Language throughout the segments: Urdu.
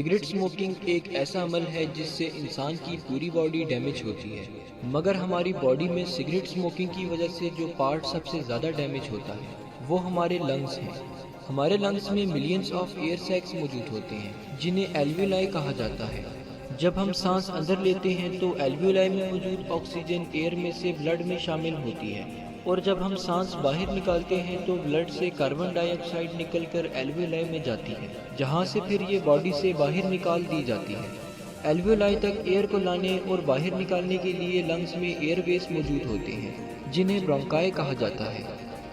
سگریٹ اسموکنگ ایک ایسا عمل ہے جس سے انسان کی پوری باڈی ڈیمیج ہوتی ہے، مگر ہماری باڈی میں سگریٹ اسموکنگ کی وجہ سے جو پارٹ سب سے زیادہ ڈیمیج ہوتا ہے وہ ہمارے لنگز ہیں۔ ہمارے لنگز میں ملینز آف ایئر سیکس موجود ہوتے ہیں جنہیں ایلویولائی کہا جاتا ہے۔ جب ہم سانس اندر لیتے ہیں تو ایلویولائی میں موجود آکسیجن ایئر میں سے بلڈ میں شامل ہوتی ہے، اور جب ہم سانس باہر نکالتے ہیں تو بلڈ سے کاربن ڈائی آکسائڈ نکل کر ایلویولائی میں جاتی ہے، جہاں سے پھر یہ باڈی سے باہر نکال دی جاتی ہے۔ ایلویولائی تک ایئر کو لانے اور باہر نکالنے کے لیے لنگز میں ایئر ویز موجود ہوتے ہیں جنہیں برونکائی کہا جاتا ہے۔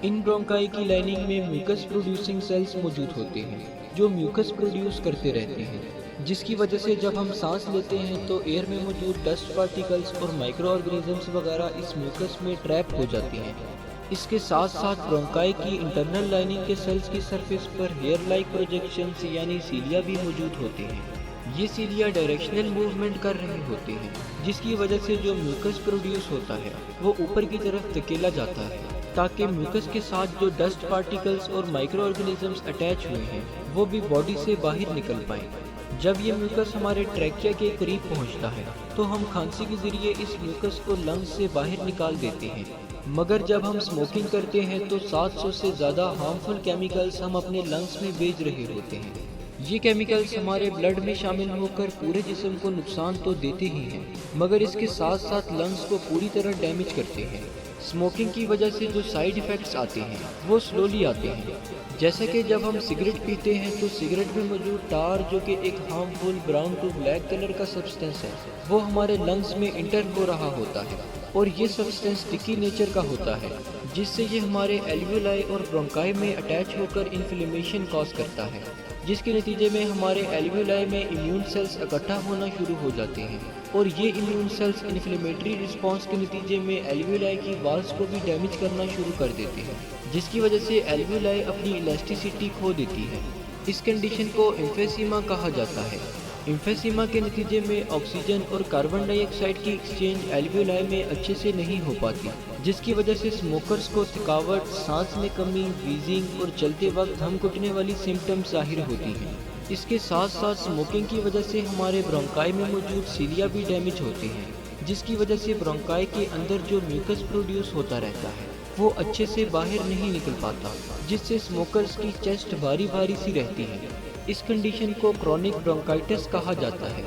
ان برونکائی کی لائننگ میں میوکس پروڈیوسنگ سیلز موجود ہوتے ہیں جو میوکس پروڈیوس کرتے رہتے ہیں، جس کی وجہ سے جب ہم سانس لیتے ہیں تو ایئر میں موجود ڈسٹ پارٹیکلز اور مائکرو آرگنیزمز وغیرہ اس میوکس میں ٹریپ ہو جاتی ہیں۔ اس کے ساتھ ساتھ برونکائی کی انٹرنل لائننگ کے سیلز کی سرفیس پر ہیئر لائک پروجیکشنز یعنی سیلیا بھی موجود ہوتے ہیں۔ یہ سیلیا ڈائریکشنل موومنٹ کر رہے ہوتے ہیں، جس کی وجہ سے جو میوکس پروڈیوس ہوتا ہے وہ اوپر کی طرف دھکیلا جاتا ہے تاکہ میوکس کے ساتھ جو ڈسٹ پارٹیکلز اور مائکرو آرگنیزمز اٹیچ ہوئے ہیں وہ بھی باڈی سے باہر نکل پائیں۔ جب یہ میوکس ہمارے ٹریکیا کے قریب پہنچتا ہے تو ہم کھانسی کے ذریعے اس میوکس کو لنگز سے باہر نکال دیتے ہیں، مگر جب ہم اسموکنگ کرتے ہیں تو 700 سے زیادہ ہارمفل کیمیکلز ہم اپنے لنگز میں بھیج رہے ہوتے ہیں۔ یہ کیمیکلز ہمارے بلڈ میں شامل ہو کر پورے جسم کو نقصان تو دیتے ہی ہیں، مگر اس کے ساتھ ساتھ لنگز کو پوری طرح ڈیمیج کرتے ہیں۔ اسموکنگ کی وجہ سے جو سائیڈ ایفیکٹس آتے ہیں وہ سلولی آتے ہیں، جیسا کہ جب ہم سگریٹ پیتے ہیں تو سگریٹ میں موجود ٹار جو کہ ایک harmful brown to black colour کا سبسٹنس ہے وہ ہمارے لنگز میں انٹر ہو رہا ہوتا ہے، اور یہ سبسٹنس اسٹکی نیچر کا ہوتا ہے، جس سے یہ ہمارے ایلویولائی اور برونکائی میں اٹیچ ہو کر انفلیمیشن کاز کرتا ہے، جس کے نتیجے میں ہمارے ایلویولائی میں امیون سیلز اکٹھا ہونا شروع ہو جاتے ہیں، اور یہ امیون سیلز انفلیمیٹری رسپانس کے نتیجے میں ایلویولائی کی والز کو بھی ڈیمیج کرنا شروع کر دیتے ہیں، جس کی وجہ سے ایلویولائی اپنی الاسٹیسٹی کھو دیتی ہے۔ اس کنڈیشن کو ایمفیسیما کہا جاتا ہے۔ ایمفیسیما کے نتیجے میں آکسیجن اور کاربن ڈائی آکسائڈ کی ایکسچینج ایلویولائی میں اچھے سے نہیں ہو پاتی، جس کی وجہ سے اسموکرز کو تھکاوٹ، سانس میں کمی، ویزنگ اور چلتے وقت دم گھٹنے والی سمپٹمز ظاہر ہوتی ہیں۔ اس کے ساتھ ساتھ اسموکنگ کی وجہ سے ہمارے برونکائی میں موجود سیلیا بھی ڈیمیج ہوتے ہیں، جس کی وجہ سے برونکائی کے اندر جو میوکس پروڈیوس ہوتا رہتا ہے وہ اچھے سے باہر نہیں نکل پاتا، جس سے اسموکرز کی چیسٹ بھاری بھاری سی رہتی ہے۔ اس کنڈیشن کو کرونک برونکائٹس کہا جاتا ہے۔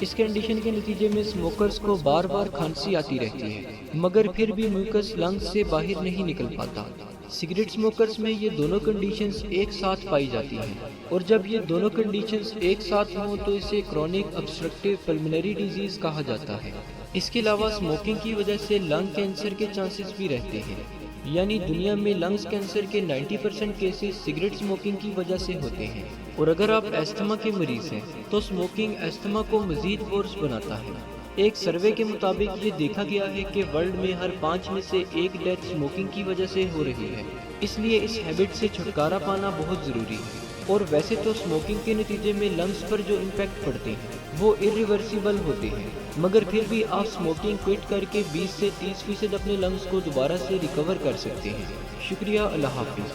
اس کنڈیشن کے نتیجے میں اسموکرز کو بار بار کھانسی آتی رہتی ہے، مگر پھر بھی میوکس لنگز سے باہر نہیں نکل پاتا۔ سگریٹ اسموکرز میں یہ دونوں کنڈیشنز ایک ساتھ پائی جاتی ہیں، اور جب یہ دونوں کنڈیشنز ایک ساتھ ہوں تو اسے کرونک ابسٹرکٹیو پلمنری ڈیزیز کہا جاتا ہے۔ اس کے علاوہ اسموکنگ کی وجہ سے لنگ کینسر کے چانسز بھی رہتے ہیں، یعنی دنیا میں لنگز کینسر کے 90% کیسز سگریٹ اسموکنگ کی وجہ سے ہوتے ہیں، اور اگر آپ ایستھما کے مریض ہیں تو اسموکنگ ایستھما کو مزید ورس بناتا ہے۔ ایک سروے کے مطابق یہ دیکھا گیا ہے کہ ورلڈ میں ہر 5 میں سے 1 ڈیتھ اسموکنگ کی وجہ سے ہو رہی ہے، اس لیے اس ہیبٹ سے چھٹکارا پانا بہت ضروری ہے۔ اور ویسے تو اسموکنگ کے نتیجے میں لنگز پر جو امپیکٹ پڑتے ہیں وہ irreversible ہوتے ہیں، مگر پھر بھی آپ اسموکنگ کوئٹ کر کے 20 سے 30% اپنے لنگز کو دوبارہ سے ریکور کر سکتے ہیں۔ شکریہ، اللہ حافظ۔